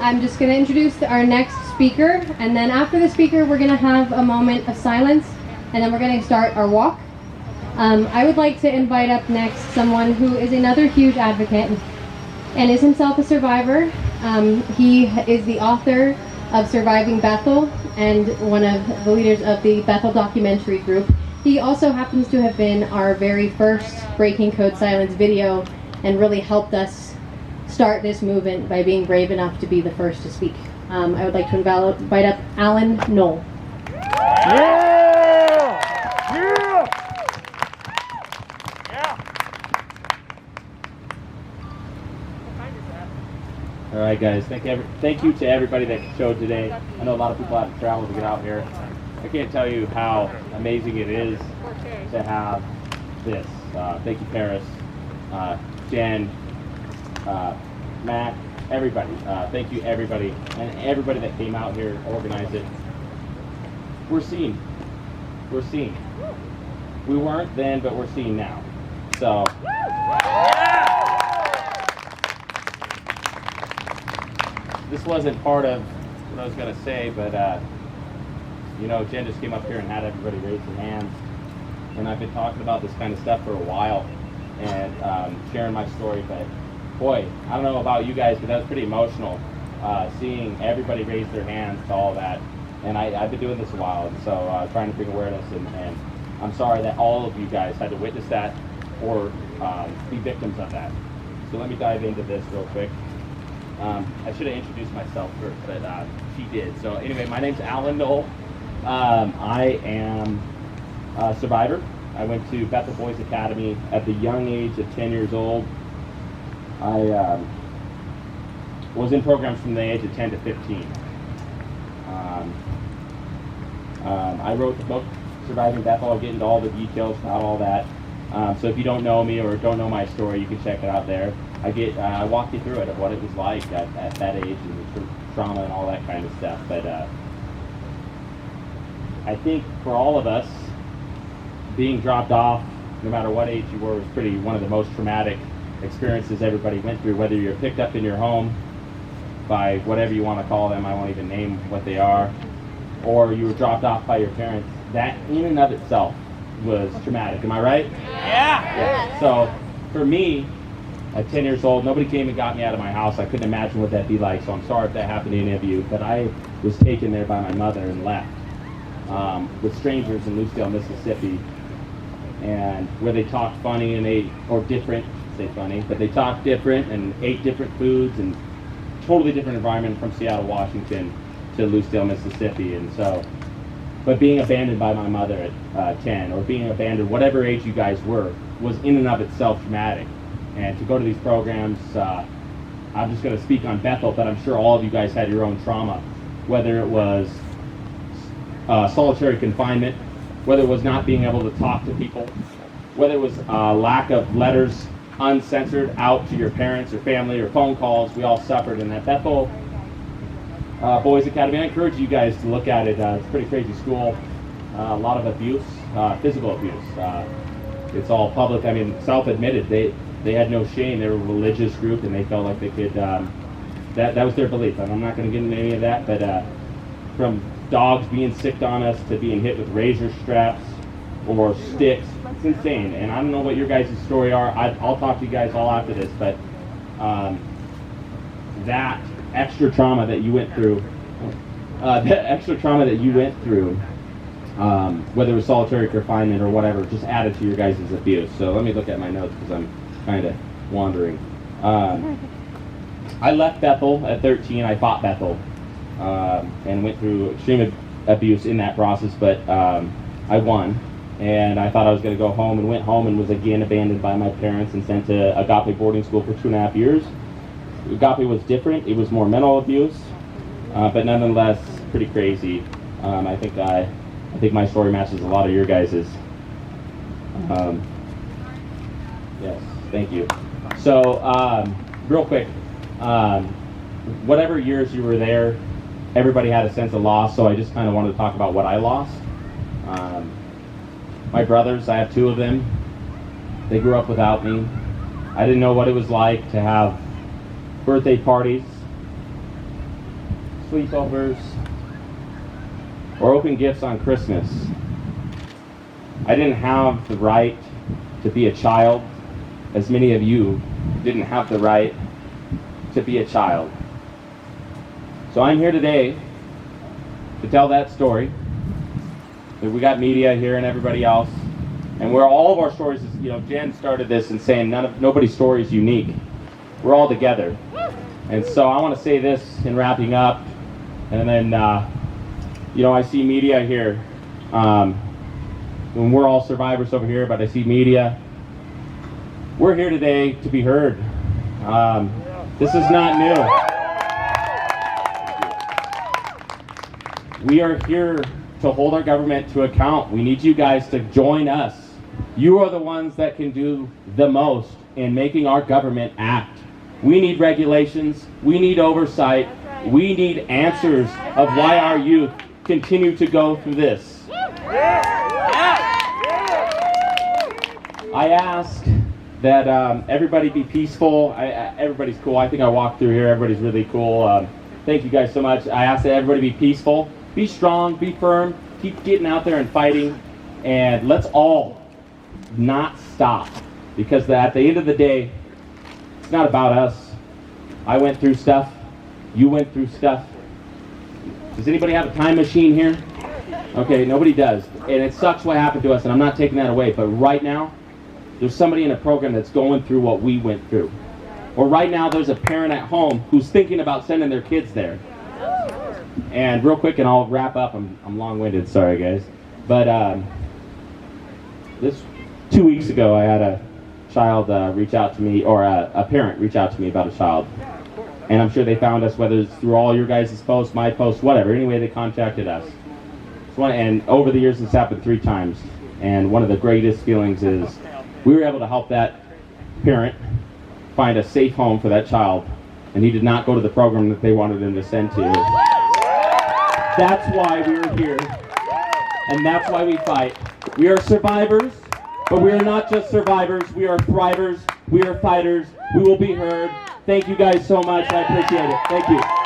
I'm just going to introduce our next speaker, and then after the speaker, we're going to have a moment of silence, and then we're going to start our walk. I would like to invite up next someone who is another huge advocate and is himself a survivor. He is the author of Surviving Bethel and one of the leaders of the Bethel documentary group. He also happens to have been our very first Breaking Code Silence video and really helped us start this movement by being brave enough to be the first to speak. I would like to invite up Alan Knoll. All right, guys. Thank you to everybody that showed today. I know a lot of people had to travel to get out here. I can't tell you how amazing it is to have this. Thank you, Paris, Jen, Matt, everybody. Thank you, everybody, and everybody that came out here, organized it. We're seen. We're seen. We weren't then, but we're seen now. So. This wasn't part of what I was going to say, but, Jen just came up here and had everybody raise their hands. And I've been talking about this kind of stuff for a while and sharing my story. But, boy, I don't know about you guys, but that was pretty emotional, seeing everybody raise their hands to all that. And I've been doing this a while, and so trying to bring awareness. And I'm sorry that all of you guys had to witness that or be victims of that. So let me dive into this real quick. I should have introduced myself first, but she did. So anyway, my name's Alan Knoll. I am a survivor. I went to Bethel Boys Academy at the young age of 10 years old. I was in programs from the age of 10 to 15. I wrote the book, Surviving Bethel. I'll get into all the details about all that. So if you don't know me or don't know my story, you can check it out there. I walked you through it of what it was like at that age and the trauma and all that kind of stuff. But I think for all of us, being dropped off, no matter what age you were, was one of the most traumatic experiences everybody went through. Whether you're picked up in your home by whatever you want to call them, I won't even name what they are, or you were dropped off by your parents, that in and of itself was traumatic. Am I right? Yeah. So for me, at 10 years old, nobody came and got me out of my house. I couldn't imagine what that'd be like, so I'm sorry if that happened to any of you. But I was taken there by my mother and left with strangers in Lucedale, Mississippi, and where they talked funny and ate, or different, say funny, but they talked different and ate different foods and totally different environment from Seattle, Washington to Lucedale, Mississippi. And so, but being abandoned by my mother at 10, or being abandoned, whatever age you guys were, was in and of itself traumatic. And to go to these programs, I'm just going to speak on Bethel, but I'm sure all of you guys had your own trauma, whether it was solitary confinement, whether it was not being able to talk to people, whether it was lack of letters uncensored out to your parents or family or phone calls. We all suffered in that Bethel Boys Academy. I encourage you guys to look at it. It's a pretty crazy school. A lot of abuse, physical abuse. It's all public. I mean, self-admitted. They had no shame. They were a religious group, and they felt like they could. That was their belief. And I'm not going to get into any of that, but from dogs being sicked on us to being hit with razor straps or sticks, it's insane. And I don't know what your guys' story are. I'll talk to you guys all after this, but that extra trauma that you went through, whether it was solitary confinement or whatever, just added to your guys' abuse. So let me look at my notes because I'm kind of wandering. I left Bethel at 13. I fought Bethel and went through extreme abuse in that process, but I won. And I thought I was going to go home, and went home and was again abandoned by my parents and sent to Agape boarding school for 2.5 years. Agape was different. It was more mental abuse, but nonetheless pretty crazy. I think my story matches a lot of your guys's. Yes, thank you. So, real quick, whatever years you were there, everybody had a sense of loss, so I just kind of wanted to talk about what I lost. My brothers, I have 2 of them. They grew up without me. I didn't know what it was like to have birthday parties sleepovers, or open gifts on Christmas. I didn't have the right to be a child, as many of you didn't have the right to be a child. So I'm here today to tell that story. We got media here and everybody else, and where all of our stories is, Jen started this and saying nobody's story is unique. We're all together. And so I want to say this in wrapping up, and then, I see media here. When we're all survivors over here, but I see media. We're here today to be heard. This is not new. We are here to hold our government to account. We need you guys to join us. You are the ones that can do the most in making our government act. We need regulations. We need oversight. We need answers of why our youth continue to go through this. I ask that everybody be peaceful. Everybody's cool. I think I walked through here. Everybody's really cool. Thank you guys so much. I ask that everybody be peaceful. Be strong. Be firm. Keep getting out there and fighting. And let's all not stop. Because at the end of the day, it's not about us. I went through stuff. You went through stuff. Does anybody have a time machine here? Okay, nobody does. And it sucks what happened to us, and I'm not taking that away. But right now, there's somebody in a program that's going through what we went through. Or right now, there's a parent at home who's thinking about sending their kids there. And real quick, and I'll wrap up. I'm long-winded, sorry guys. But this 2 weeks ago, I had a child reach out to me, or a parent reach out to me about a child. And I'm sure they found us, whether it's through all your guys' posts, my posts, whatever. Anyway, they contacted us. And over the years, it's happened 3 times. And one of the greatest feelings is we were able to help that parent find a safe home for that child. And he did not go to the program that they wanted him to send to. That's why we're here. And that's why we fight. We are survivors, but we are not just survivors. We are thrivers. We are fighters. We will be heard. Thank you guys so much. I appreciate it. Thank you.